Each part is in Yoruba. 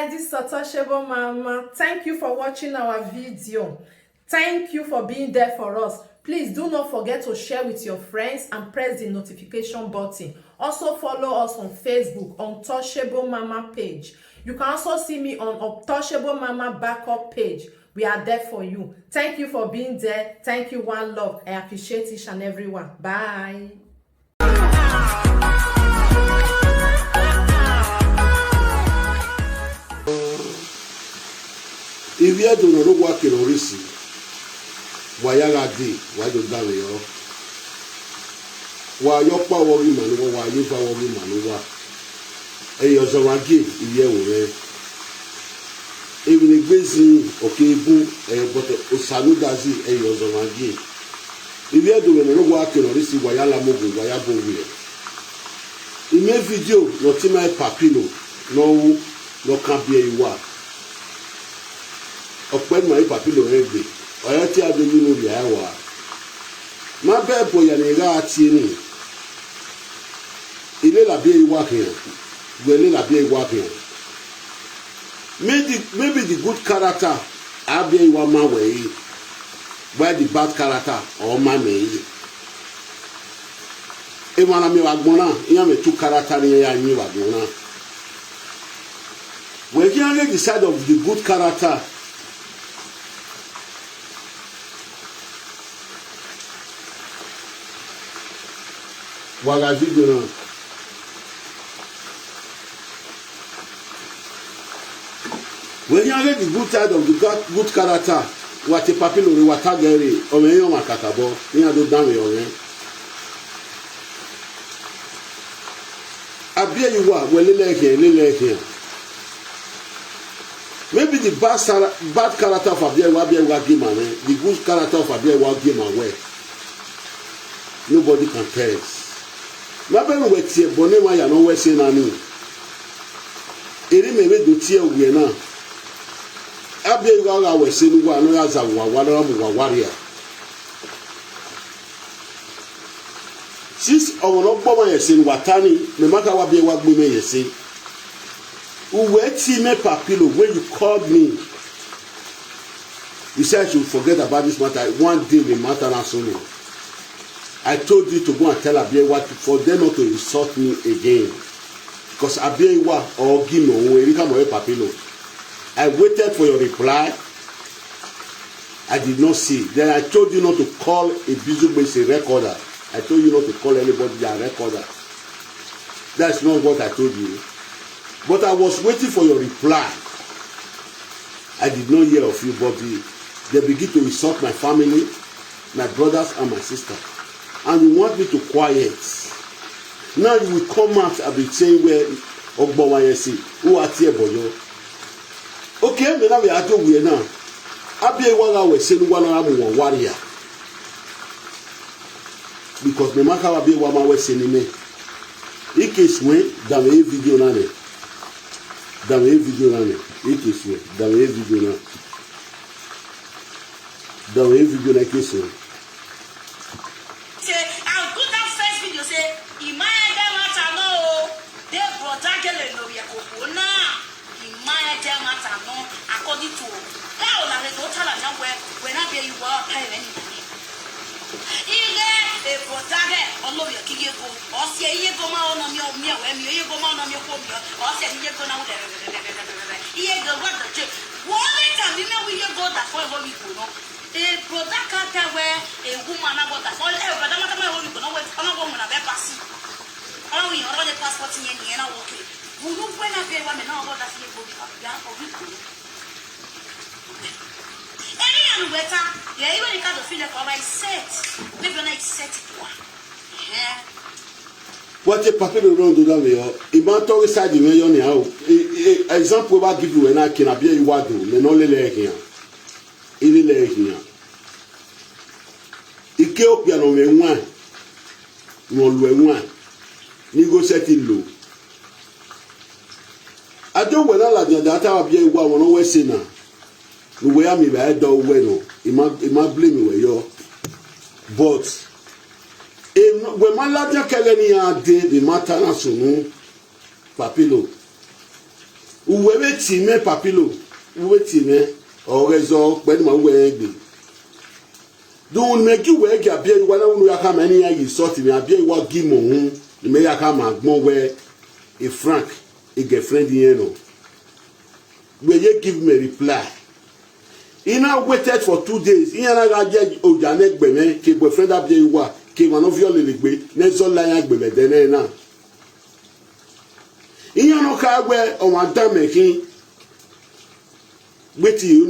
guys, this is Untouchable Mama. Thank you for watching our video. Thank you for being there for us. Please do not forget to share with your friends and press the notification button. Also follow us on Facebook, Untouchable Mama page. You can also see me on Untouchable Mama backup page. We are there for you. Thank you for being there. Thank you, one love. I appreciate each and everyone. Bye. If you don't know what you're receiving, why you are there? Why don't you know? Why you power woman? Why you power woman? Hey, you're so lucky. Even if it's okay, but Osanu does it. Hey, you're so lucky. If you don't know what you're receiving, why you are moving? Why you are moving? In my video, no team like Papilo, no Abieyuwa. Ọpẹ́ mọ Papilo egbe oyo ti Abieyuwa ri awa ma be boya ni ga ati ni ile la Abieyuwa kan gbele la Abieyuwa kan maybe the good character Abieyuwa ma we why the bad character or ma me e wana mi wa gbona iya me two character ni ya yin wa gbona we can get the side of the good character. Waga video now. When you get the good side of the good character, what a Papilo re what agere o me yo makatabo ni ado dan we oren. Abieyuwa we lele. Maybe the bad character of Abieyuwa give man, the good character of Abieyuwa give man well. Nobody can tell us. Mabel we tie bone ma ya no we se na ni eri me do tie owie na Abieyuwa ga we se nu wa no ya za wa wa na mu wa waria sis owo no gbo ma ye se nu watani me maka wa Abieyuwa gbo me ye se uwe ti me Papilo when you called me you said you forget about this matter one day the matter na so no. I told you to go and tell Abieyuwa for them not to insult me again. Because Abieyuwa or Gino, Papilo. I waited for your reply. I did not see. Then I told you not to call a business recorder. I told you not to call anybody a recorder. That's not what I told you. But I was waiting for your reply. I did not hear of you, but they begin to insult my family, my brothers and my sister. And you want me to quiet. Now you will come out and be saying where Ogbowayensi, who are here boyo. Okay, me now we are doing we now. Abieyuwa we say no one am warrior. Because me maka Abieyuwa ma we say ni me. Ikeswe da me video na ne. Da me video na ne. Ikeswe da me video na. Da me video na ikeswe. According to how la re do tala na when Abieyuwa pay anything. Ile e potage ono ya kiyego o se yego ma ono mi o mi we mi yego ma ono mi ko mi o se yego na wo yego what the check one time me we yego that for what we go no e potage ka we e woman na go that for e brother mata ma wo mi go no we ono go mo na be pass ono we ono de passport ni na wo ke Wulu when Abieyuwa me na go that yego ya o we go any and wetter, yeah, even if I feel like I set, maybe when I set one. What a Papilo don't do that way. Imanto side the way on now. Example I give you when I can Abieyuwa do, me no lele here. Ili lele here. Ethiopia no me one. No one. Ni go set it low. I don't when I like that Abieyuwa won always say now. The way I mean, I don't know. It might blame me yo. But when my lad Kelly did the matter, Papilo, uwe time papilo uwe time orezo pẹ̀lú ma uwe egbe don me ki we ga Abieyuwa na unu ya ka ma ni ya yi sort me Abieyuwa gi mo hun ni me ya ka ma gbon we e frank e girlfriend yen no we ye give me reply he now waited for 2 days he na ga je ojane gbe me ke boyfriend Abieyuwa ke one of your le gbe ne zo la ya gbe me de na ìyẹn no ka gbe ọmọ adamekin gbeti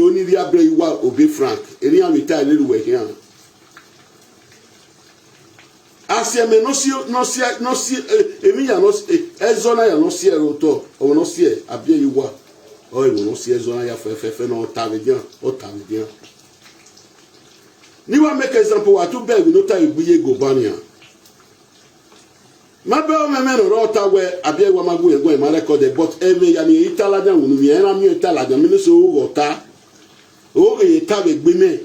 oni ri Abieyuwa obi frank eri am ita lelu we hian asieme no si emi ya no ezona ya no si eroto o no si Abieyuwa o e no si ezona ya fefe no tavidian o tavidian ni wa make example wa to beg no ta igbuye go bania mabe o me no rota we Abieyuwa magu ego e ma record but eme ya ni italaja wonu mi era mi italaja mi no so rota o ge ta be gbe me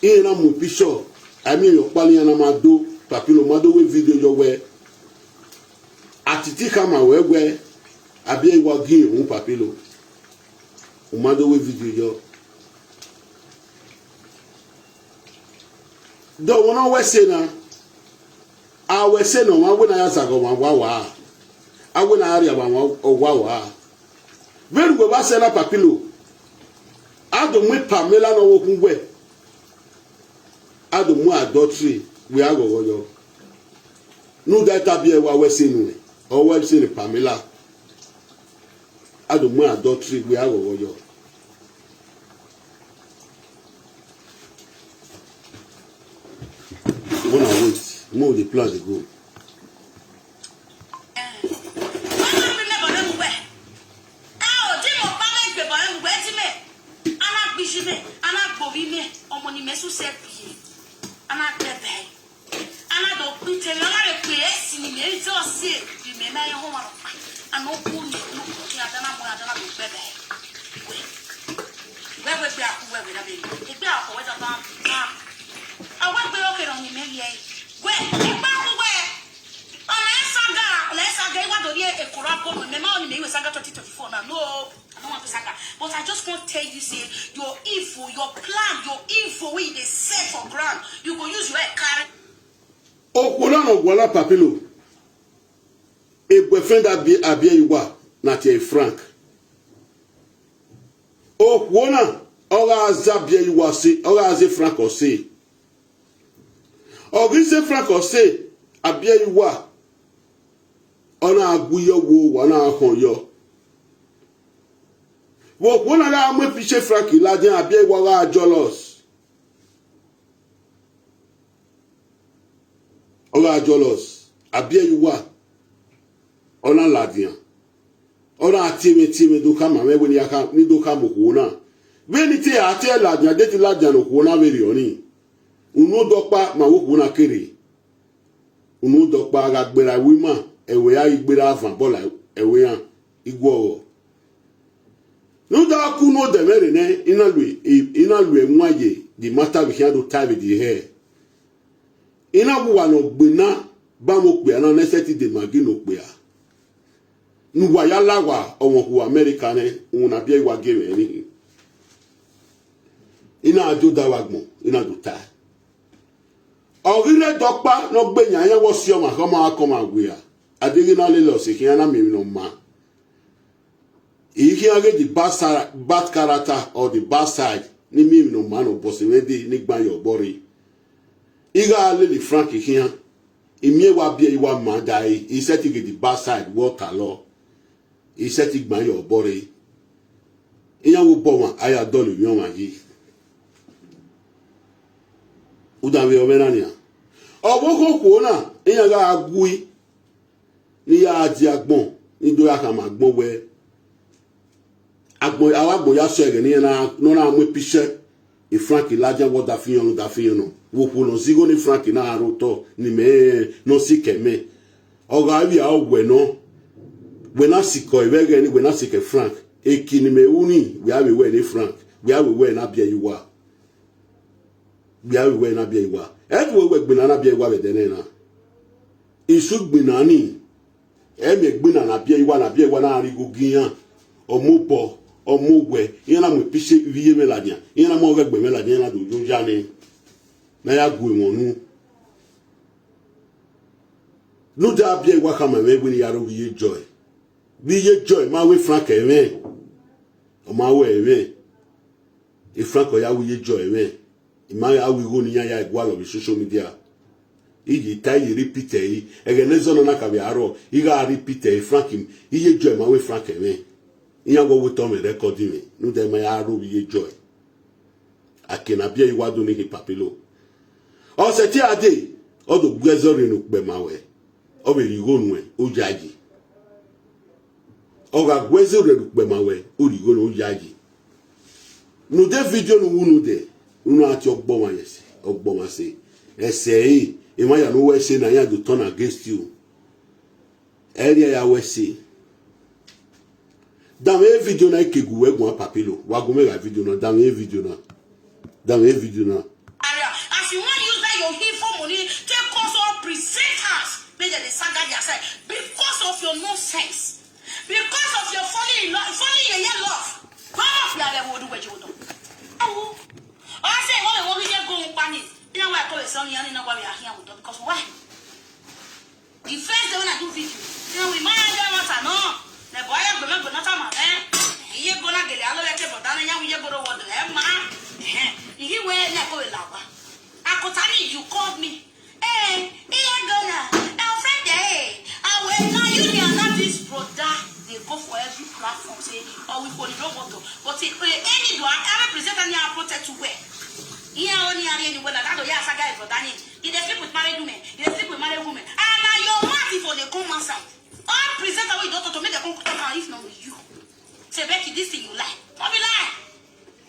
ina mu pisho ami yo pali na mado Papilo mado we video yo we Atiti kama we Abieyuwa gi un Papilo o mado we video yo do wona we say na awe se no wa na ya zago wa awe na area wa veru go ba se na Papilo ado mu Pamela no wo kungwe ado mu adultery we agogo yo no that Abieyuwa we se nu o we se ni Pamela ado mu adultery we agogo yo wanna wait more the plan they go. But I just want to tell you, say, your info, your plan, your info, we they set for ground. You go use your carry. Oh, wala Papilo. A boyfriend Abieyuwa, not a frank. Oh, wana, ora Abieyuwa say, ora ze frank or say. Or say frank or say, Abieyuwa, ona aguyo wo, wana ahonyo. Wo wona la mo piche frank iladen Abieyuwa wa jealous. Ora jealous. Abieyuwa ona ladian. Ora time do kama me weni aka ni do kama ko na. Weni te ate ladian de ti ladian ko na veri oni. Unu dokpa ma wo ko na kere. Unu dokpa ga gbera wima ewe ya igbera avan bola ewe yan igwo. No da ku no de mere ne ina lu enwaye the matter we here to tie with the hair. Ina buwa no gbina ba mo pe ana necessity de magino pe a. Nu wa ya lawa owo ku America ne un Abieyuwa game ni. Ina ajo da wagbon ina do tie. Orile dokpa no gbe yan wo si o ma ko ma ko ma gbe a. Adiri na le lo se ki ana mi no ma. If you get the bad character or the bad side, ni me no man or boss ready ni gba your body. Iga le frank here. Imi wa Abieyuwa man die. He said to get the bad side water law. He said to gba your body. Iya wo bo ma aya do le yon ma yi. Uda we o menania. Owo ko ko na iya ga agui. Ni ya aji agbon. Ni do ya ka ma gbon we. Agbo awagbo ya so ege ni na no na mo piche e frank laja wo da fiyon no wo ko no zigo ni frank na aroto ni me no sikeme oga wi awwe no we na siko ewege ni we na sike frank e kini me uni we awe we ni frank we awe we na Abieyuwa we awe we na Abieyuwa e wo we gbina na Abieyuwa be de na isu gbina ni me gbina na Abieyuwa na arigo gian omubo omugwe ina mo pise wiye meladia ina mo gbe meladia na do jojane na ya gu wonu no da Abieyuwa kama me gbini yaro wiye joy ma we frank ewe o ma we ewe e frank o ya wiye joy ewe e ma ya wi go ni ya igwa lo bi social media iji tai repeat e egenezo no na ka bi aro iga repeat e frank iye joy ma we frank ewe iya go with me recording me no dem ma ya ro wiye joy akena Abieyuwa do ni Papilo o se ti ade o do gbezo rinu pe ma we o be rigo nu e o jaji o ga gbezo rinu pe ma we o rigo nu o jaji no de video no unu de unu ati ogbo wa yesi ogbo ma se ese yi e ma ya no we se na ya do turn against you area ya we se dans les vidéos na kegu we gwa Papilo wa go me la vidéo na dans les vidéos na as you want use that your hit for money take cause all presenters make them saga yourself because of your nonsense because of your falling your love how you are the what you do oh I say what we just go panic you know why I call it something and now we are here with because why the first day when I do video you know we might have no the boy I'm going to not a man. You're going to get a little bit of that, and you're going to want to have man. He will never love. I could tell you, called me. Hey, you're gonna, our friend, hey, I will now you are not this product. They go for every platform, say, oh, we call it robot. But any do I represent any protect to wear. Here only anywhere that I don't have a guy for Danny. You sleep with married women, you sleep with married women. And now you're married for the common side. All present away daughter to make the conclusion if not with you. Say Becky, this thing you lie. Not be lie.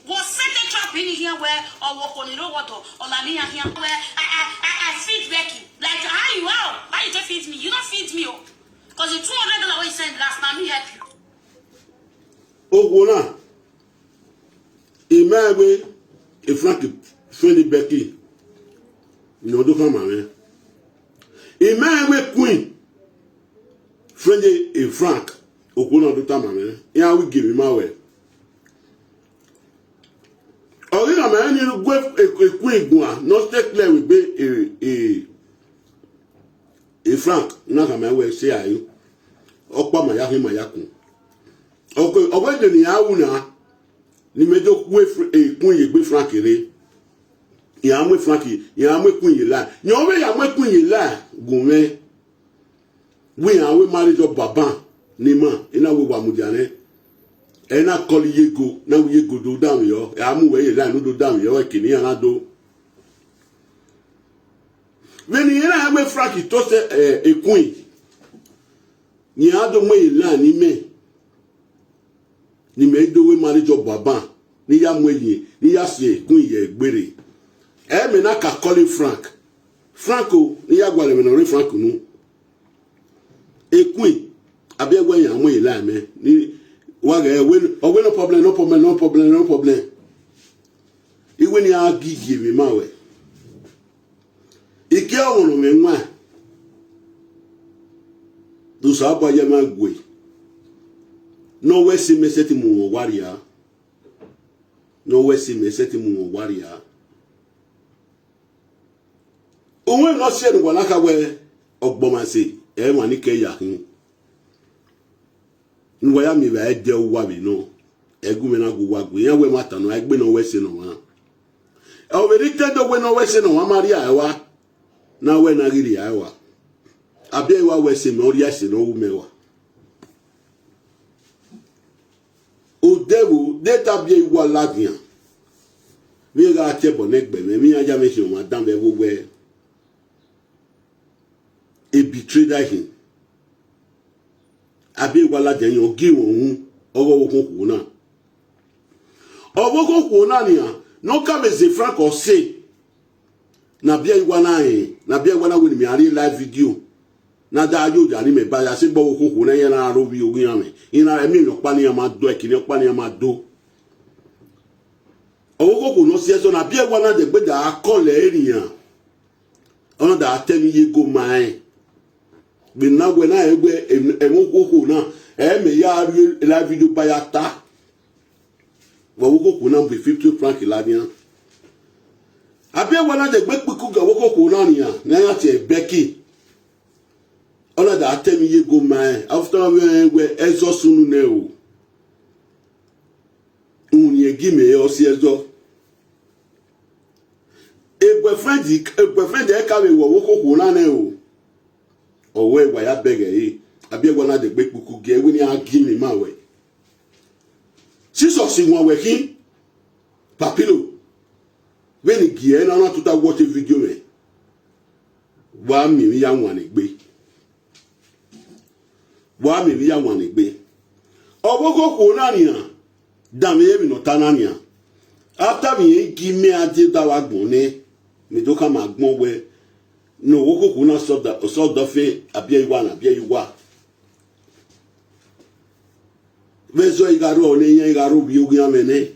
Was set a trap in here where or walk on the water or Lamia here where I feed Becky. Like how you are? How you just feed me? You don't feed me, oh. Because the $200 you sent last time me help you. Oh Wona. Imawe if Frank friendly Becky. You know do come man. Imawe queen. Friendly a Frank, Okuna do Tamame, yeah, we give him away. Or in a man, you go a queen, not take clear with a Frank, not a man will say, are you? Okpa Mayaku. Okay, over the Niauna, you may do with a queen, you Frank. You am with Frankie, you am with Queen, you lie. You way I'm with Queen, you lie, Goume. We are we married to Baba Nima ina we wa mudiane e na call yego na we yego do down yo e amu we line no do down yo e kini ana do when you na we Frankie to say a queen ni ado mo line ni me do we married to Baba ni ya mo yin ni ya se queen ye gbere e me na ka call Franco ni ya gwale me no re Franco no a queen, Abieyuwa yan mo ila me ni wa ga no problem. Iwe ni agigi mi ma we. Ike awon me nwa. Do sa ba ye ma gwe. No we si me seti mu waria. Onwe no se ni wala ka we ogbomase. Wani ke yahin nwa ya mi ba de wa bi no egume na go wa ya we mata no egbe no we se no wa e we ri tendo we no we se no wa maria wa na we na giri ya wa Abieyuwa we se me ori ase no wu me wa o dewu data Abieyuwa ladian mi ga che bo negbe mi aja me se o ma dan be wo we a betrayed him. Abieyuwa la den yo gi won owo kokun na. Owo kokun na ni no ka be ze Frank or say na Abieyuwa na we mi ari live video. Na da yo ja ni me ba ya se gbo kokun na ye na ro bi ogun ya me. Ina emi yo pa ni ma do e kini pa ni ma do. Owo kokun no se so na Abieyuwa na de gbe da akole eriyan. Ona da temi ye go mai. Bina wena egbe enwokoko na me ya la video pa ya ta. Wa wokoko na be 50 francs la dia. Abieyuwa na de gbe piku ga wokoko na ni na ya ti beki. Ola da atemi ye go man after we ezo sunu ne o. Unye gime o si ezo. E boyfriend e ka we wokoko na ne o. Owe wa ya bege yi Abieyuwa na de gbe piku ge we ni a gime ma we. Jesus si won we kin Papilo when gie na tuta watch video me wa mi ya wan egbe ogboko ko na ni na da me mi no tanania after me give me ade da wa gbon ni me do ka ma gbon we no ogboko ko na so da fe Abieyuwa bezo igaro oni yan igaro bi ogun amene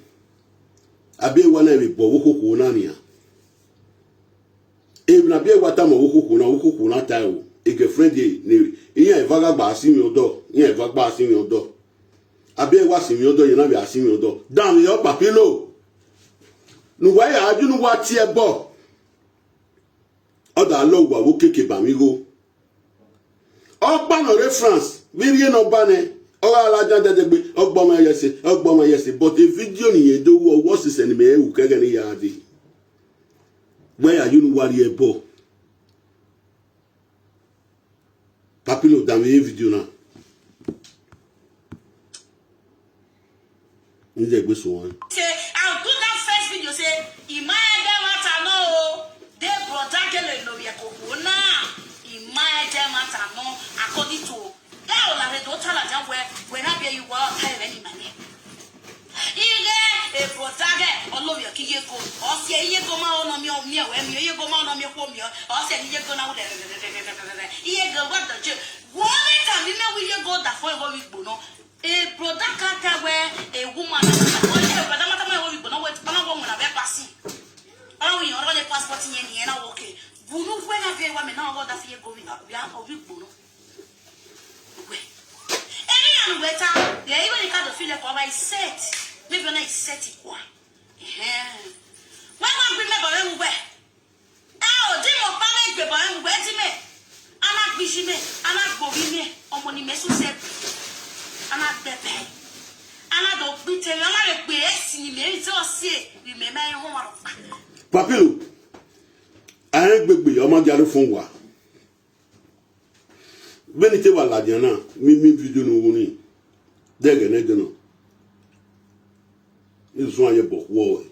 Abieyuwa na me bo ogboko na ni even Abieyuwa ta mo ogboko na ta o e girlfriend ni iyan evaga gba si mi odo Abieyuwa si mi odo yen na bi asi mi odo down yo Papilo nu wa ya aju nu wa ti e bo oda lo wa wo keke ba mi go no reference we ri no ba ne ala jandegbe ogboma yese but the video ni ye do wo what is enemy e kege ni ya adi where are you nu wari e bo Papilo da me video na nje gbe so won say I'll do that first video say imaje mata no de protect le no ye kokona imaje mata no according to that la re do tala ja we na Abieyuwa ha any money ile e protect olobi kiye ko o se iye ko ma ono mi o mi we mi iye ko ma ono mi ko mi o se iye ko na wo de iye go what the one time me we go that for we gbo no a product kaka where a woman o je brother mata ma we gbo no we na wo mo na be pass ala we on the passport yen na okay bunu we na Abieyuwa me na go that for go we gbo no we any and better there even the kind of feel like I set maybe when I set it one when we me bare we o di mo pa me gbe bare we ti me ana gbisi me ana gbobi me omo ni me so se ana bebe ana do bite me ana le pe esi ni me ti o se ni me me ho wa Papilo an gbegbe o ma jare fun wa benite wa la dia na mi video no woni dege ne no izo aye bo wo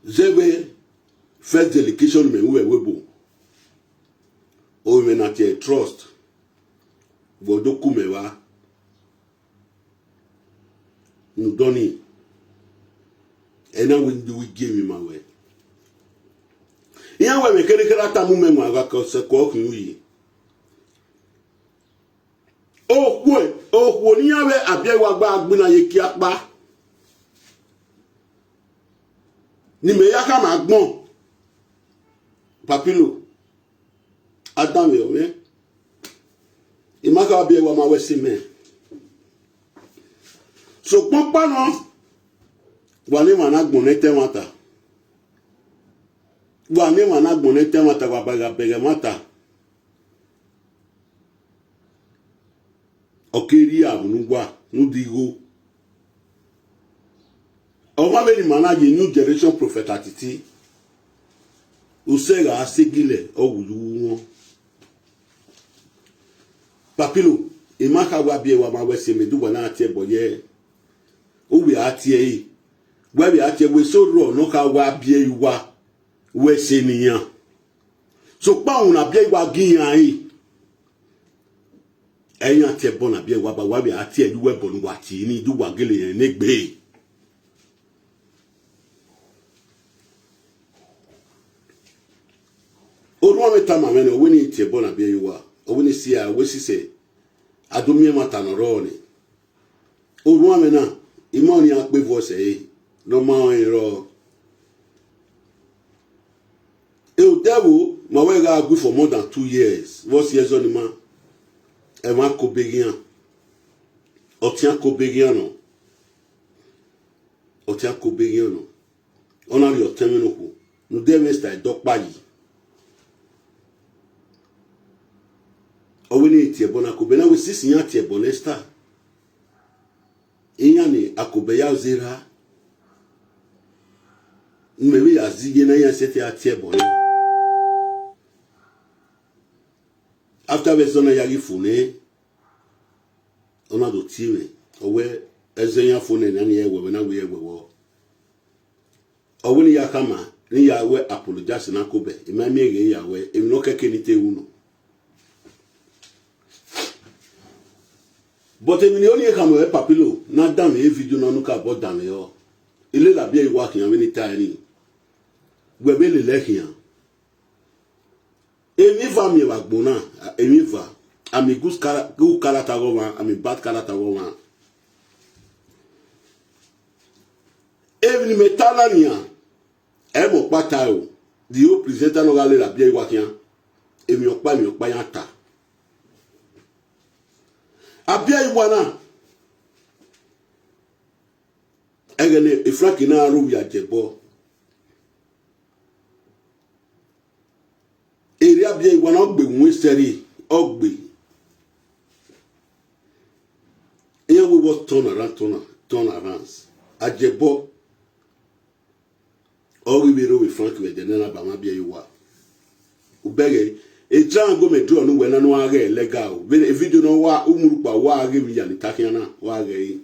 zebe first delegation me we webo o me na te trust bodo kumewa nu doni ena we give me my way yan we me kere ta mu memu aga ko se ko kun yi o ni yan we Abieyuwa gba agbina ye ki apa ni me ya ka ma gbon Papilo adam yo me imaka Abieyuwa ma we si me so papa no wani mana gbon ne temata wani mana gbon ne temata wa baga bege mata okeri abunugwa nudigo o ma be ni mana ye new generation prophet Atiti usega asegile owulu won Papilo imaka wa Abieyuwa ma we si me du wana ati eboye o we ati e we ati we so ro no ka wa Abieyuwa we se niyan so pa un Abieyuwa giyan yi eyan ati bon Abieyuwa ba wa be ati e duwe bon wa ti ni du wa gele yen negbe Oruwa meta ma me no we ni ti bon Abieyuwa o we ni si a we si se adomie mata no ro ni Oruwa me na imoni a pe voice e no ma ro e o devil my way got good for more than 2 years. What's years on the man? Evan Kobegian. Otian Kobegiano. Otian Kobegiano. Honor your terminal. No devils that dog by ye. Or we need Tiabona Kobena with 6 years Tiabonesta. Inyani Akobeya Zira. Maybe a zigina yan set a Tiabone. After we saw Yagi Fune, on a do team, or where as a young phone and any air when we ever were. Or when you come, you are where apologize and Akobe, it might make a Yahweh, and no Kakini Uno. But if you only come with Papilo, not damn if you do not look about damn it all. Il est là bien working many tiny. We really like him. Emi va mi wa gbona, emi va. Ami good character woman, ami bad character woman. Even metala nia. E mo pata o. Di o presenter no gale la bien working. Emi okpa yanta. Abieyuwa na egene ifraki na aru ya jebo eri Abieyuwa na ogbe nwe seri ogbe here we was turn around ajebo ogi biro we frank we de na ba Abieyuwa ubege e tran go me draw no we na no aga legal e video no wa umurupa wa aga mi ya ni takiana wa aga yi.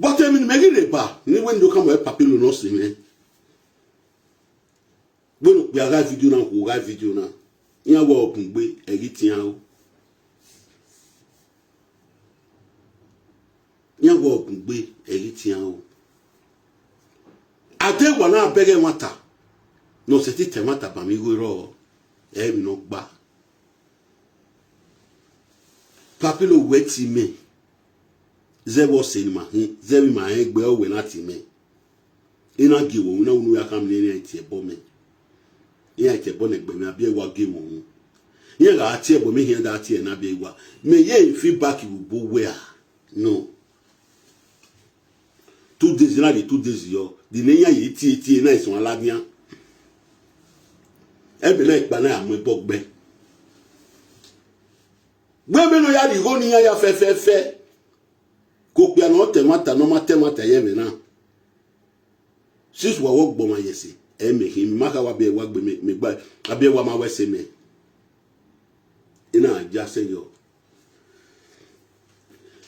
But I mean, maybe the bar, ni when you come with Papilo no see me. When we are video now, we are video now. You are open way, editing. You are open way, editing. I tell one now, beg matter. No, c'est it matter, but me go raw. No ba. Papilo wait me. Zebo cinema, Zebi my egg bell when at me. In a give no one will come near a bomb. Here at a bonnet, but may be a war game on. Here are table me here that here and Abieyuwa. May ye feedback you go where? No. 2 days, not 2 days, yo. The name ye tea nice on Labian. Every night, but I am a bog bed. Women are the whole near fair. Kopia no temata no matemata yeme na. Sis wa wok boma yesi. Me him maka wa be wak be me gba. Abieyuwa ma wese me. Ina just say yo.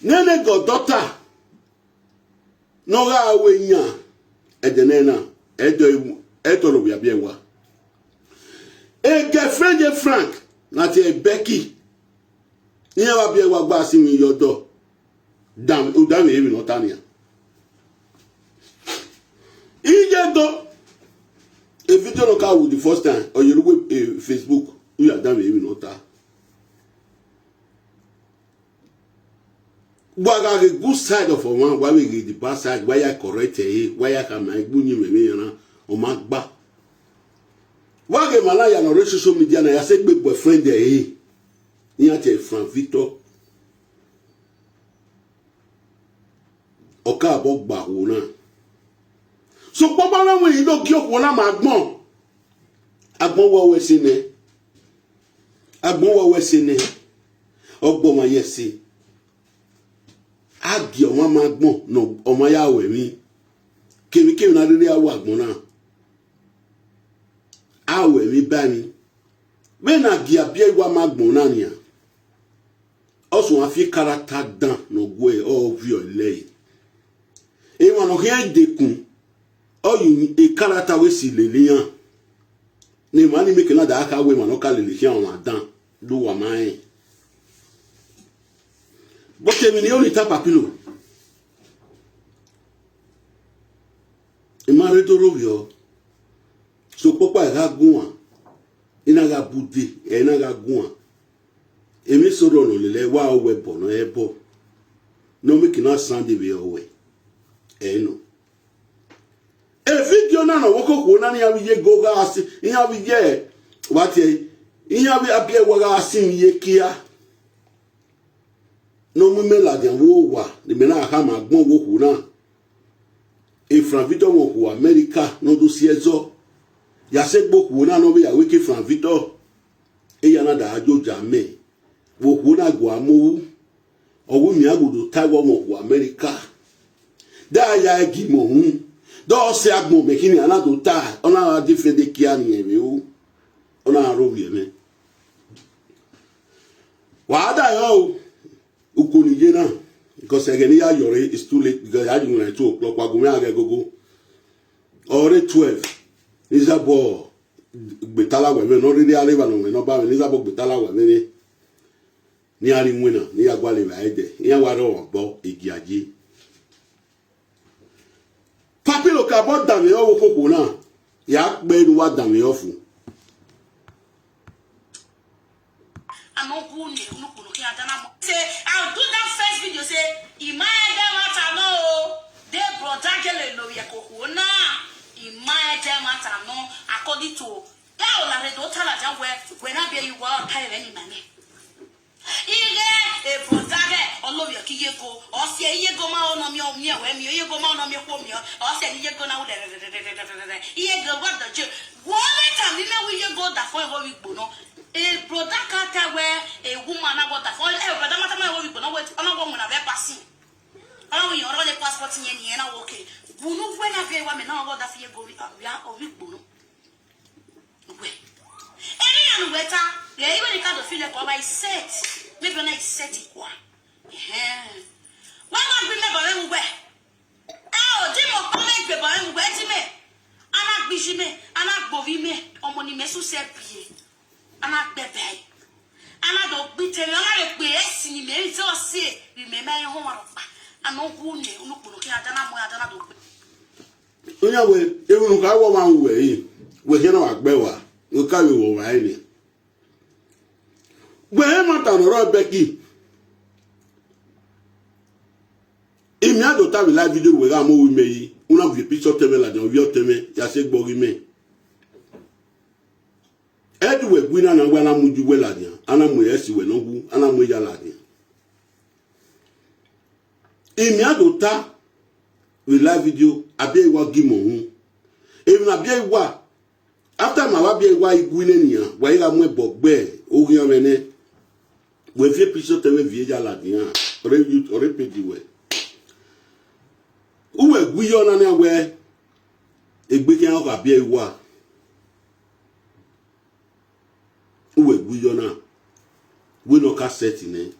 Nene go daughter. No ga awenya. Edenena edo ro Abieyuwa. Girlfriend Frank na te Becky. Iya Abieyuwa gba si mi yodo. Damn, even not Tanya. If you don't look out the first time, or you look at Facebook, you are damn even not that. But I get good side of one, why we get the bad side, why I correct it, why I can make good news, or mark back. Why get Malaya on social media, and I said, big boyfriend there, here, from Victor. Oka abog ba wona so popala we you do ki okuna magbon agbon wa we sine ogbo ma yesi agi o ma magbon no o ma ya we mi kemi na rere awo agbon na awe mi ba mi be na gi Abieyuwa magbon na nia oso afi character dan no go e o vi o lei. E wan rien dekun o yu e character we si lelian ni mani make na da aka we man o ka lelian o dan do wa mai but emi ni o ni ta Papilo e ma re to rovio so popa ga gun ina ga bude e na ga gun emi so ro no lele wa o we bo no e bo no make na sound be o we no. A video na no woko ko na ya wiye go ga asi ya wiye What ye? Abieyuwa ga sin ye kia. No mumela dia wo wa. De mena ha ma gbon wo hu na. E Fran Victor wo hu America no do siezo. Ya se gboku na no be ya weke Fran Victor. E ya na da ajo jame. Wo hu na go amowu. Owu mi agudo Taiwo wo hu America. Da ya gi mo hu. Do se agbo me kini ana do ta. Ona different de kia ni ebe o. Ona ro wi me. Wa da yo ukuni je na because again ya yore is too late because I didn't like 2 o'clock wa go me aga gogo. Ore 12. Isabo betala we no really aliva no me no ba me Isabo betala we me ni ari nwena ni agwale ba ede ya ware ogbo igiaje. Papilo ka bo dan me owo koko na ya gbe nu wa dan me ofu. Say, I'll do that first video. Say, Imaya Matano, they brought Angela Loyakona, Imaya Matano, according to Laura Redotala, when Abieyuwa pay any money. Ile Brotage, or Lovia Kigo, or say Yegoma on your near when you go on your home, or say Yego now. Yego, what the Jew? One time, you know, we go that for a week, Bono. A product where a woman about the phone, but I'm not going to wait on a woman of a passing. Oh, you already passport in any and okay. Bunu when I pay women now about the fear go or week Bunu. Any and wetter, they even got to feel like I said, maybe when I said it one. Why not remember everywhere? Oh, Jim or collect the boy, where to me? Anak Bishime, Anak Bovime, or Money Mesu Sepi. Anak bebe. Anak dog bitter, anak best in the very so say, remember your home. I know who knew, look, at another dog. Anyway, even I want one way, we hear no Agbewa, you carry over any. Where am I on the road, Becky? If you have to have a live video with our movie, may one of the picture table like your teme, Yasek Bogime. Edwe gwina na ngwana muju weladia ana mu yesi we nogu ana mu yaladia imi adota we live video Abieyuwa gimo hu even Abieyuwa after ma Abieyuwa igwine niya wa ira mu ebogbe ogun yomene we fi episode we vie yaladia ore youth ore pedi we uwe gwiyo na na we egbe kan ko Abieyuwa uwe guyona we no cassette ne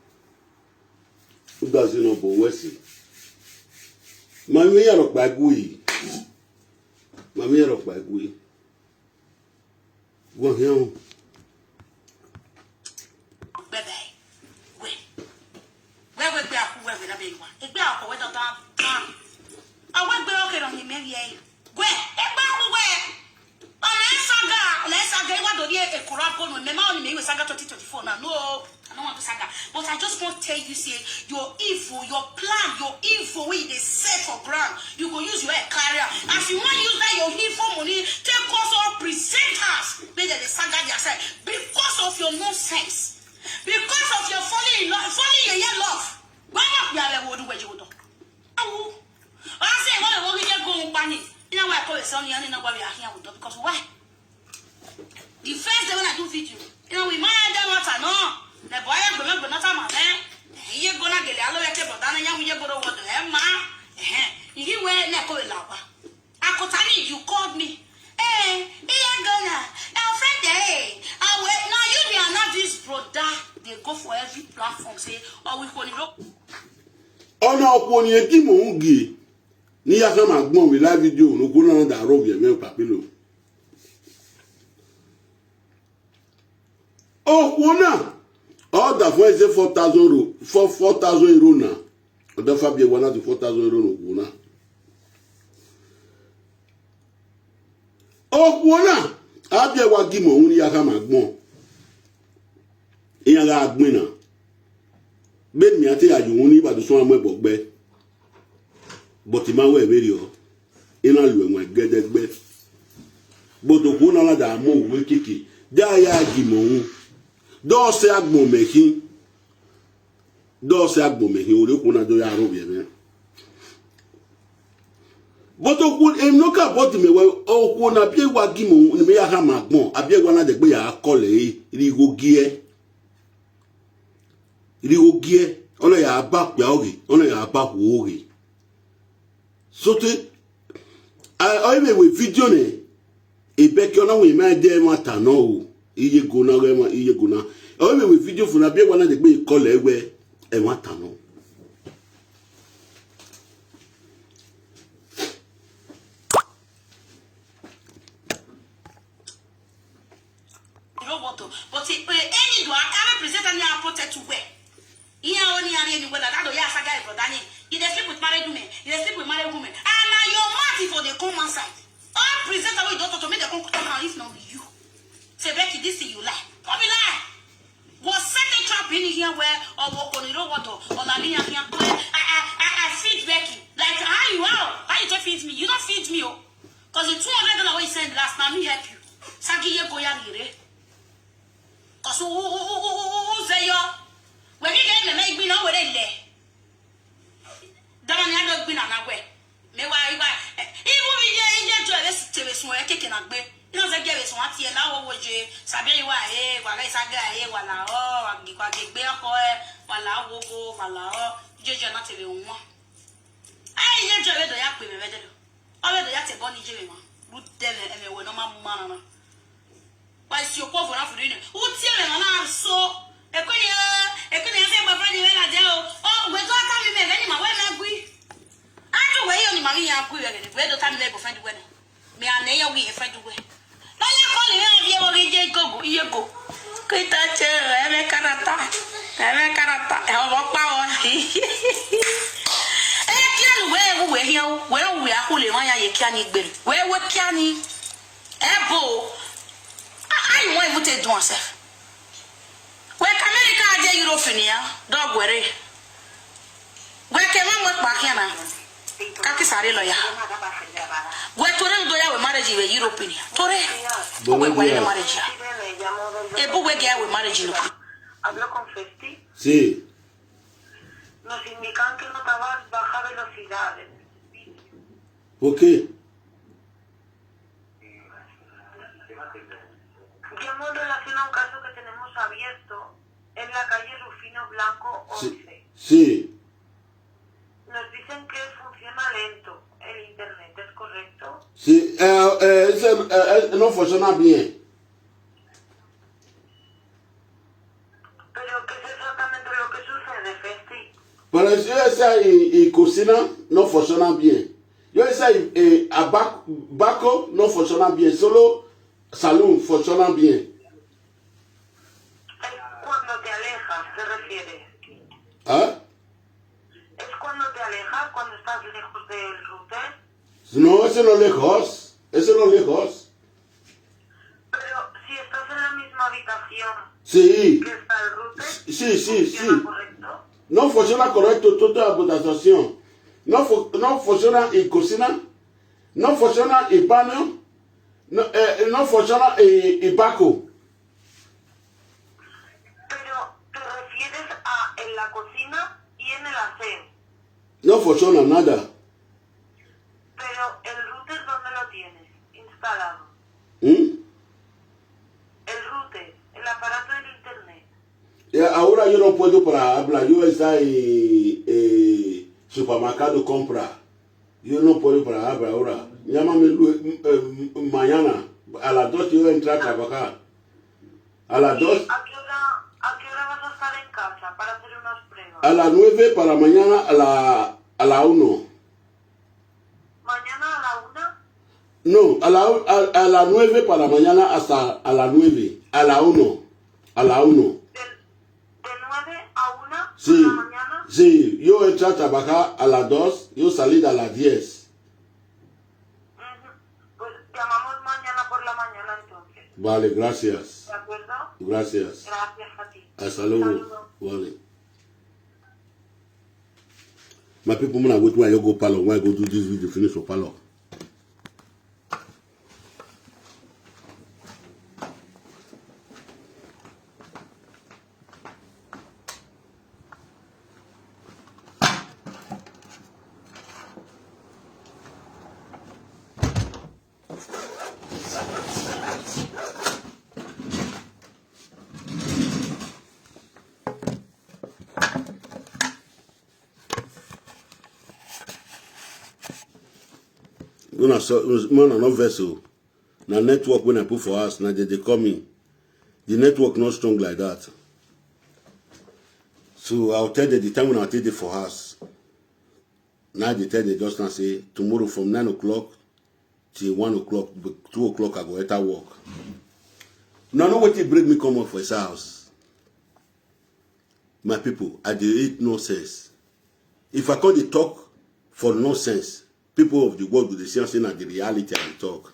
udazi no bo wesi mami yaro gbagui wo hian Bebe we be aku we na be wa egbe akọ we dota awe gbe oke ro ni meri e gwe egbe aku we Let's say what do you a corrupt one? Remember only me with Saga 2024 now. No, I don't want to Saga. But I just want to tell you, say your evil, your plan, your evil way they set for ground. You go use your career. As you want to use that your evil money, take us all presenters. Maybe the Saga yourself because of your nonsense, because of your falling your love. Why not be able to do what you do? Oh, I say what I want to go on banning. You know why I call it Sonny and why we are here with them because why? The first day when I do video, you know, we might have done what I know. The boy, I'm going to not a man. You're going to get a lot of people, and you're going to go to him, ma. You were never a lover. Akotani, you called me. Hey, you're gonna. Our friend, hey. Now you are not this brother. They go for every platform, say, oh, we can look. Oh, no, when you give me ni ya sama gbon we live video no go na da rob ye me Papilo. Oh, wona. All that for is 4,000 euro. For 4,000 euro na. Oda Fabie wana di 4,000 euro no wona. Oh, wona. Abieyuwa gimo uni ya sama gbon. Iya ga agbin na. Ben mi ati aju uni ba du so amu ebogbe. But the man were very in a way, my gedegbe. But the one that are more wicked, ya gimo do se agbomehin ore kuna do ya ro bi me boto ku enoka bot me we oku na Abieyuwa gimo ni me ya ha magbon Abieyuwa na de gbe ya kole rigogie ona ya ba pe oge ona ya ba ku oge sote I we video ne ebe ki ona we ma de mata no o iye gona we ma iye gona I we video fun Abieyuwa na de gbe kole we e mata no but any do I represent any protect to wear. Here only any whether that do ya saga for Daniel. You dey sleep with married women, you dey sleep with married women. And now your mouth for the common side. All present away daughter to make the come talk if not you. Say Becky, this thing you lie. Come lie. Was set a trap in here where or walk on the road or la linia here where I feed Becky. Like how you are. How you don't feed me? You don't feed me, oh. Because the $200 we sent last time me help you. Sagi ye go ya lire. Cause who say yo? When you get me make me know where they lay. Don't you know been on a way? Me why? Even we get into a small kicking a bit. You know, they give us one year now. Would you Abieyuwa? Wala saga, wala oh, Gigwagi Beakoe, wala wogo, wala oh, Jojo not even one. I enjoy the yak with me. Already that's a bonny Jimmy. Good devil, and we were no man. Why is your poor for after dinner? Who tell him I'm so a couldn't say my friend when I tell. Oh, we're going to come in any my way. I do way on my where the time they friend when me and they are we a friend away. Now you're calling me already go, you go. Quit that chair, every character, I walk power. Where we here, where we are holding my canny bill. Where we canny? Ebo. I want to do myself. Where America is Europe, dog worry. Where can I work back here now? Kakisari lawyer. Where to do ya with marriage in Europe? Tore, where marriage? A book where we marriage in. Hablo con Festi. Sí. Nos indican que notabas baja velocidad en el vídeo. ¿Por qué? Llamo en relación a un caso que tenemos abierto en la calle Rufino Blanco 11. Sí. Nos dicen que funciona lento el internet, ¿es correcto? Sí, no funciona bien. ¿Pero qué es exactamente lo que sucede, Festi? Pero yo esa y cocina no funciona bien. Yo esa y abaco no funciona bien. Solo salón funciona bien. Es cuando te alejas, ¿se refiere? ¿Ah? ¿Es cuando te alejas, cuando estás lejos del router? No, ese no lejos. Ese no lejos. Pero si estás en la misma habitación Sí. que está el router, Sí. ¿correcto? No funciona correcto toda la habitación. No funciona en cocina. No funciona en baño. No funciona en baco. Pero te refieres a en la cocina y en el aseo. No funciona nada. Pero el router, ¿dónde lo tienes instalado? ¿Mm? El router, el aparato del internet. Ahora yo no puedo para hablar. Yo estoy en supermercado comprar. Yo no puedo para hablar ahora. Llámame mañana. A las 2 yo voy a entrar a trabajar. A las 2. ¿A qué hora vas a estar en casa para hacer unas pruebas? A las 9 para mañana a la 1. ¿Mañana a la 1? No, a la 9 para mañana hasta a las 9. A la 1. A la 1. ¿De 9 a 1 Sí, de la mañana? sí. Yo entré a trabajar a las 2. Yo salí a las 10. Pues llamamos mañana por la mañana entonces. Vale, gracias. ¿De acuerdo? Gracias. Gracias a ti. Hasta luego. Vale. My people, when I wait where I go palo, when I go do this video, finish for palo. Una no vessel. Na network when I put for us, now they call me. The network not strong like that. So I'll tell them the time when I'll take it for us. Now they tell the just now say tomorrow from 9 o'clock till 1 o'clock, 2 o'clock I go enter work. Now know what they bring me come up for his house. My people, I dey hate nonsense. If I call the talk for nonsense, people of the world will see saying that the reality I talk.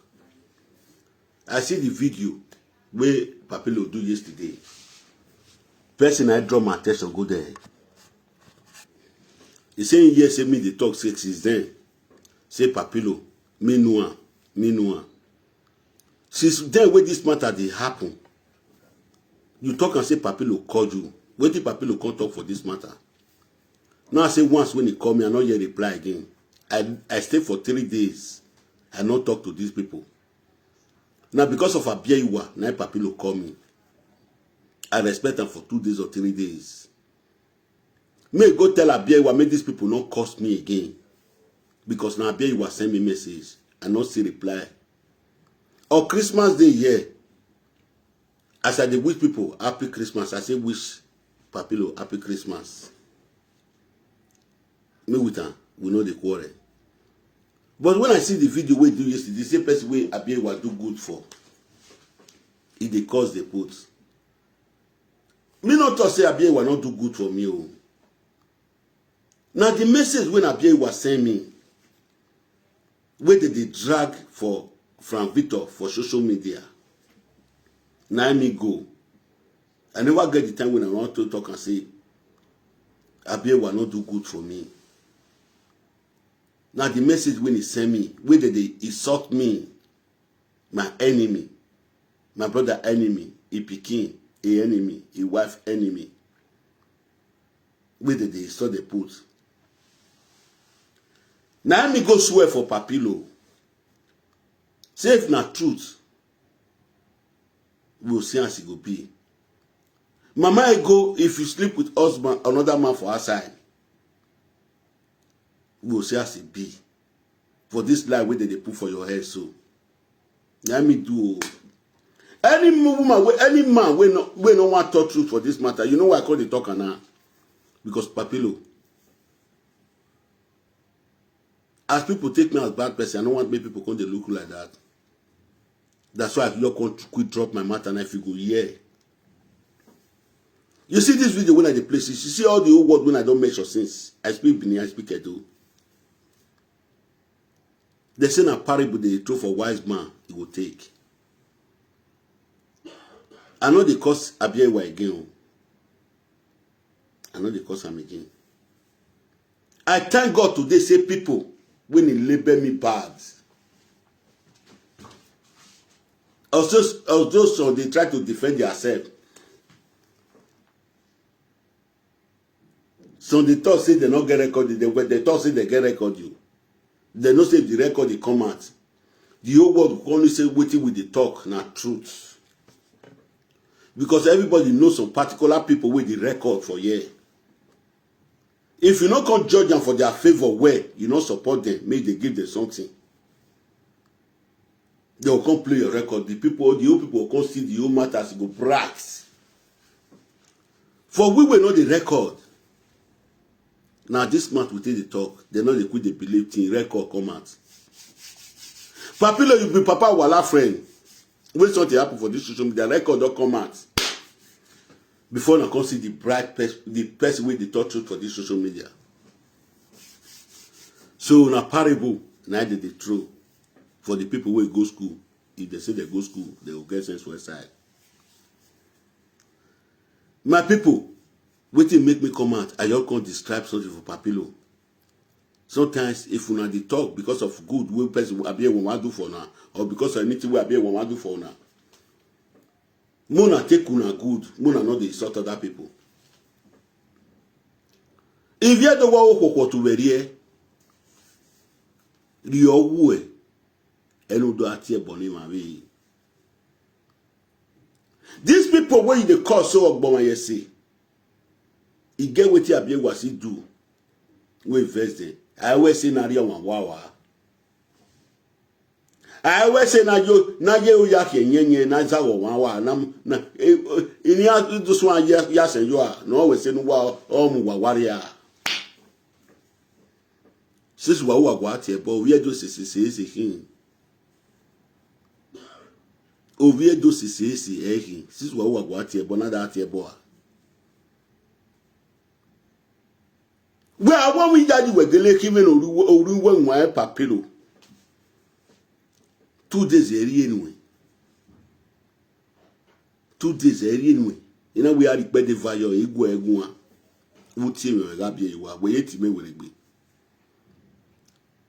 I see the video where Papilo do yesterday. Person I draw my attention go there. He saying yes, say me the talk 6 is then. Say Papilo, me no. Since then when this matter they happen, you talk and say Papilo called you. Wait till Papilo can't talk for this matter. Now I say once when he call me, I not yet reply again. I stay for 3 days. I not talk to these people. Now because of Abieyuwa, now Papilo call me. I respect them for 2 days or 3 days. May go tell Abieyuwa, make these people not cost me again. Because now Abieyuwa send me message. I not see reply. Or Christmas Day here. As I dey wish people happy Christmas, I say wish Papilo happy Christmas. Me with her, we know the quarrel. But when I see the video we do yesterday, the same person way Abieyuwa do good for, it dey cause the put. Me not to say Abieyuwa not do good for me. Oh. Now the message when Abieyuwa send me, where did they drag for Frank Victor for social media? Now me go. I never get the time when I want to talk and say Abieyuwa not do good for me. Now the message when he send me, where did they insult me, my enemy, my brother enemy, a pikin, a enemy, a wife enemy. Where did they insult the put? Now me go swear for Papilo. Say if not truth, we'll see as it go be. Mama I go, if you sleep with husband, another man for outside, we'll see as it be. For this lie where they put for your head so. Let me do. Any woman, any man we no want to talk truth for this matter. You know why I call the talker now? Because Papilo. As people take me as bad person, I don't want make people come they look like that. That's why I don't quit drop my matter and if you go, yeah. You see this video when I the places, you see all the old word when I don't measure since. I speak Benin, I speak Edo. They say a parable they throw for wise man, he will take. I know they cause Abieyuwa again. I know they cause him again. I thank God today, say people, when he label me bad. Also, so they try to defend themselves. So they thought say they not get recorded. They thought say they get record you. They not say if the record they come out. The whole world will only say waiting with the talk, not truth. Because everybody knows some particular people with the record for year. If you not come judge them for their favor, where you not support them, maybe they give them something. They will come play your record. The old people will come see the old matters, go brags. For we will know the record. Now this month we take the talk. They know they quit the belief thing. Record come out. Papilo, you be Papa Wala friend. When something happen for this social media, record don't come out. Before I come see the bright the person with the talk truth for this social media. So na parable, now they throw for the people who go school. If they say they go school, they will get sense for side. My people, wetin make me come out, I just can't describe something for Papilo. Sometimes if una dey talk because of good wey person Abieyuwa wan do for una, or because of anything wey Abieyuwa wan do for una, una take una good, una no dey insult other people. If you don't want okoko to werie, ri owu e enu do ati e boni ma we. These people wey dey call so ogbonma yesi, e get wetin Abieyuwa si do wey vex dem. I always say Naria Wawa. I always say na je o ya ke nyenye na za wo wa na ini ya do so ya sen yo a no always say no wa o mu wa ware a sis wa gwa tie bo we do sisi hin o we do sisi hin sis wa gwa tie bo na da tie bo a we awon we jadi we gele ki me no oru wa nwa papilo 2 days anyway. 2 days anyway. You know we are the better value egua. Wo tie me ga Abieyuwa, we yeti me were gbe.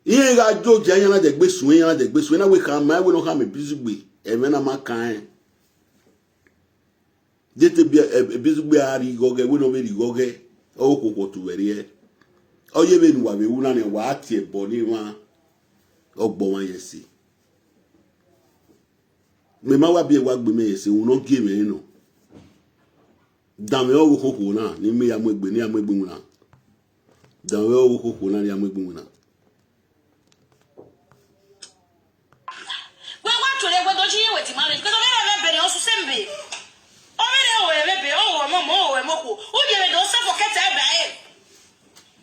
Iye ga jo je yan na de gbe sun na we kan ma we no ha me bizu gbe. E me na ma kan. Dete bi bizu gbe ari goge we no be ri goge. O kokko tu were ye. O ye be nu wa be wu na ne wa tie bo ni wa. Ogbo wan yesi. Me ma wa Abieyuwa gbe me yesi won no game no. Dan we o kokko na ni me ya mo gbe ni amegbe mu na. Dan we o kokko na ni amegbe mu na. We want to le we do ji we ti marriage because we be o su sembe. O be o we be o mo we mo ko. O je we do se forget e ba e.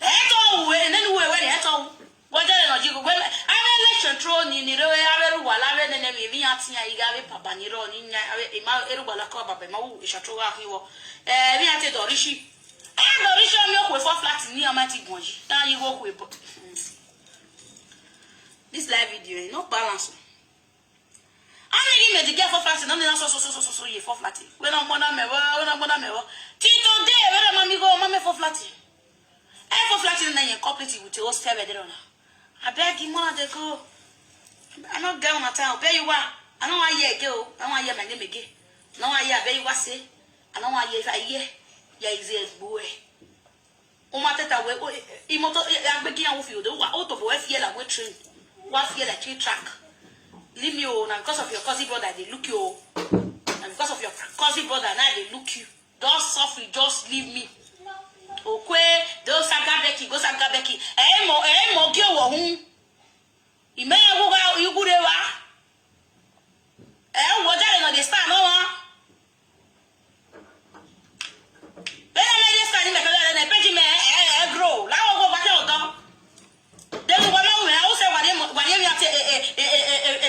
E to we na ni we e to. Wo je no ji ko we election throw ni ro aberu wala we ne mi mi atia igabe papa ni ro ni nya e ma eru wala ko baba ma wu ishatro wa hiwo mi ate do rishi do rishi mi o ko for flat ni amati gonji na yi wo ko this live video no balance ani me di get for flat no na so ye for flat we no mo na mewo tito de we na mami go mami for flat for flat na ye complete with o step there na abeg you more dey go I not go on time Abieyuwa I know why ye go I want ye my name again no why ye Abieyuwa say I know why ye if I ye is a boy o ma teta we imoto agbegi an wo fi odo wa out of we fear like we train wa fear like track leave me o na because of your cousin brother they look you and because of your cousin brother now they look you don't suffer just leave me okwe those sagabeki go sagabeki mo gi owo hun ime wuga yugurewa wo jare no dey stand no one bele me dey stand me kala na peji me grow la wo go ba te odo de wo na we o se wade mi ate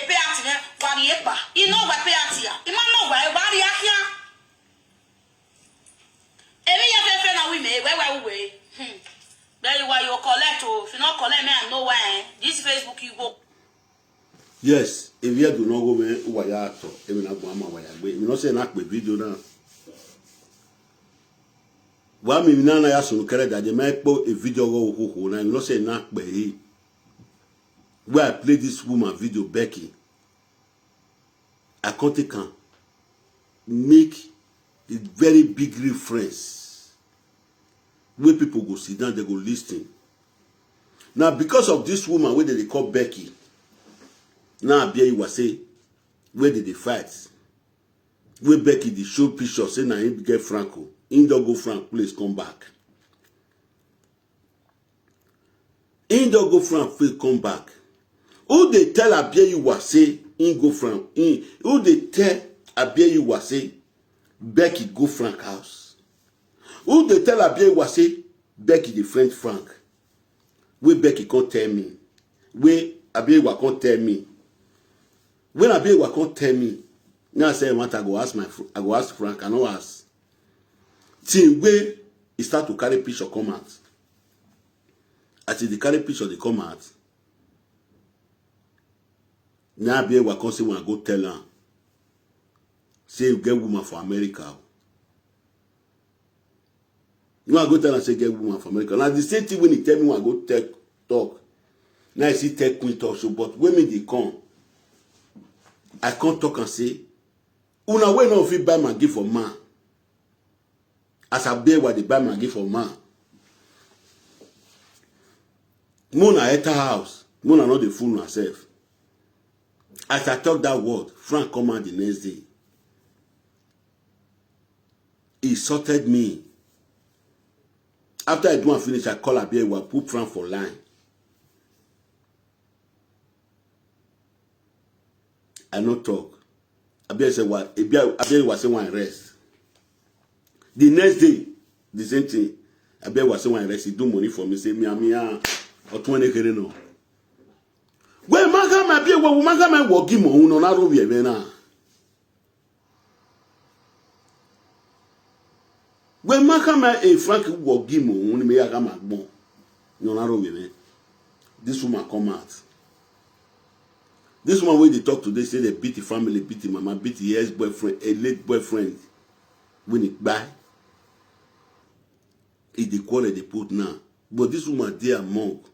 pe ati ne wade epa ino gba pe ati ya ima no gba e ba ri akia emi ya fe na we me we there you why you collect o if you not collect me I know why this Facebook you go yes if you do not go me wa ya to e me na go ama wa ya gbe me no say na pe video na wa mi na ya so kere daje me po a video go kokoko na me no say na pe yi where I play this woman video Becky I can make a very big reference where people go sit down, they go listen. Now, because of this woman, where they call Becky, now Abieyuwa say, where did they fight? Where Becky they show pictures, say now him get Franco. In don't go Frank, please come back. In don't go Frank, please come back. Who they tell Abieyuwa say, in go Frank? Who they tell Abieyuwa say, Becky go Frank house? Who they tell Abieyuwa say Becky the friend Frank? Where Becky can't tell me. Where Abieyuwa can't tell me. When Abieyuwa can't tell me, now I say I want to go ask Frank. I know ask. Till where he start to carry picture come out. As the carry picture they come out. Now Abieyuwa can't say when I go tell her. Say you get woman for America. You want to go tell and say get woman from America. Now the same thing when he tell me when I go talk. Now I see tech queen talk show, but when me they come, I can't talk and say, una way no fit buy my gift for man. As I bear what they buy my gift for man. Mona at her house. Mona not the fool herself. As I talk that word, Frank come out the next day. He insulted me. After I do and finish, I call Abieyuwa, put Frank for line. I no talk. Abieyuwa say what? Abieyuwa say one rest. The next day, the same thing. Abieyuwa say one rest. He do money for me. Say me or 20 kere no. Well, Maga Abieyuwa, Maga me working mo uno na robi ebe na. Well, Maga me Frank working mo uno me yaga magbo. No na robi ebe. This woman come out. This one wey they talk today say they beat the family, beat the mama, beat the ex-boyfriend, a late boyfriend. When it buy, it the quarrel they put now. But this woman they among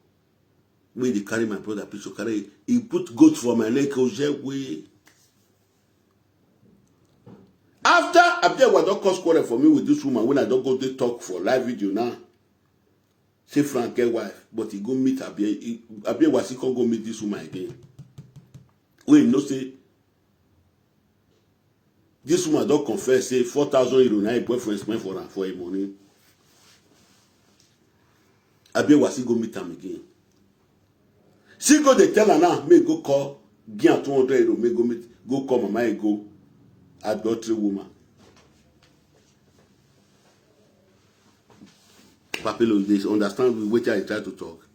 when they carry my brother picture carry, he put goat for my neck. Way. After Abieyuwa don't cause quarrel for me with this woman when I don't go to talk for live video now. Say Frank get wife, but he go meet Abieyuwa he can't go meet this woman again. We no say this woman don't confess say 4,000 euros na boyfriend spend for her for a money. Abieyuwa go meet him again. She go they tell her now, may go call give 200 euros, may go meet, go call mama go adultery woman. Papilo, they understand which I try to talk.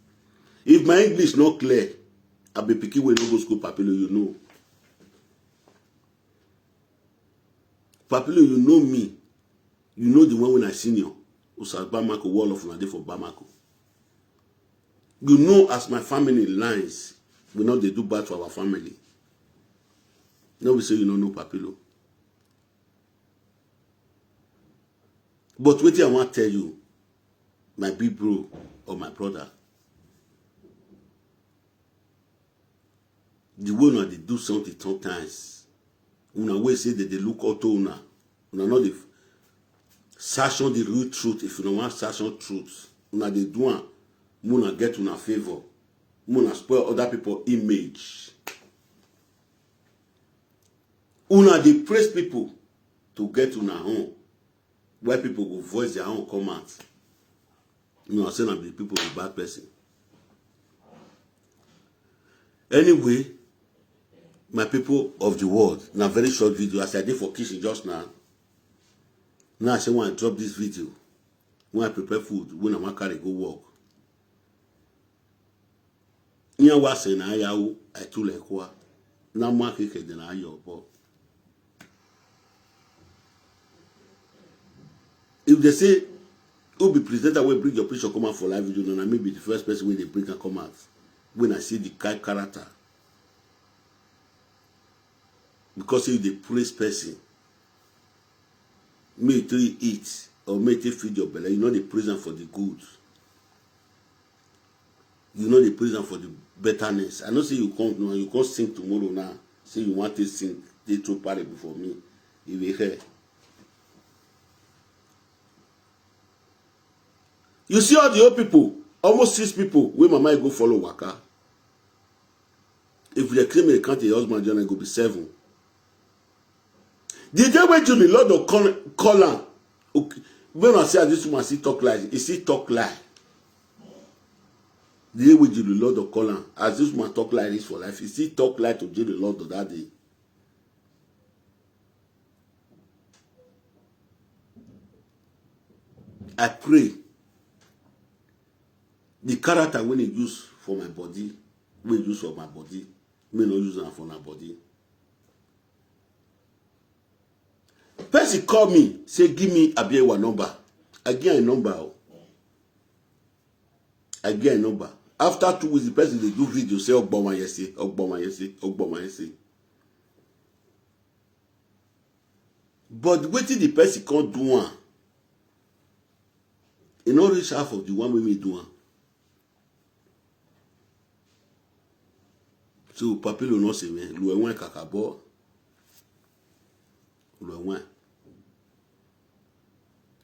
If my English not clear, I be picking when no go school. Papilo, you know. Papilo, you know me. You know the one when I senior. Usa Bamako wall of Nade for Bamako. You know as my family lines, we know they do bad for our family. Now we say you don't know Papilo. But what I want to tell you, my big bro or my brother, the way now they do something sometimes, una way say that they look auto una know the search on the real truth. If you don't want search on truth, una they do one, una get una favor, una spoil other people image. Una they praise people to get una home, where people will voice their own comments. You know, saying that the people are bad person. Anyway, my people of the world, now very short video, as I did for kitchen just now. Now I say when I drop this video, when I prepare food, when I carry go work. Nya wa say na yawo I too like wa. Na ma keke de na ayo bo. If they say who be presenter will bring your picture come out for live video, and I may be the first person when they bring and come out. When I see the character. Because if they praise person, may to eat or may to feed your belly, you know they praise them for the good. You know they praise them for the betterness. I know say you can't sing tomorrow now. Say you want to sing, they throw party before me. You will hear. You see all the old people, almost 6 people, where my mind go follow Waka. If they claim they can't, the husband, then I go be 7. The day when you the Lord of call okay, when I say this woman see talk lie, he see talk lie. The day when you the Lord of call as this woman talk like this for life, he see talk lie to the Lord of that day. I pray. The character when he use for my body, when he use for my body, may not use it for my body. Person call me, say give me Abieyuwa number. I get a number. I get a number. After 2 weeks, the person they do video say Ogboma yesi, Ogboma yesi, Ogboma yesi. But waiting the person can't do one. You know reach half of the one we may do one. So Papilo no say me, Loué kakabo, Loué.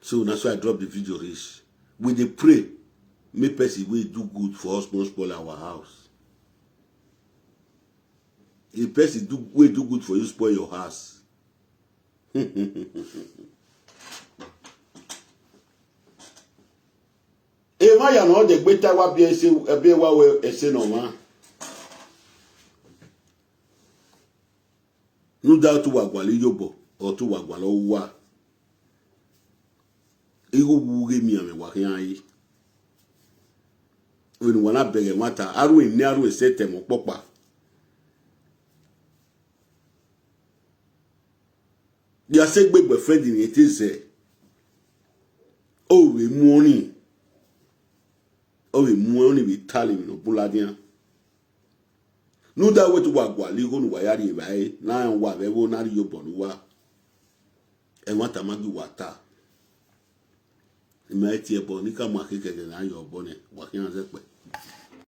So that's why I drop the video reach. When they pray, may person will do good for us, not spoil our house. If person will do good for you, spoil your house. Ema ya no de gbeta wa bi ese no ma. doubt wagwali yobo or to wagwalo wa. Ego wuge mi ame wakiai. When wana bege mata aru ni aru sete mo popa. Ya se gbegbe friend ni etize. O we money. O we money we tali no buladian. No da wetu wagwali go no wayari bai na wa be wo na yobo no wa. E wata magi wata. Imeti ebo nika makeke na yo bone wakian zepe.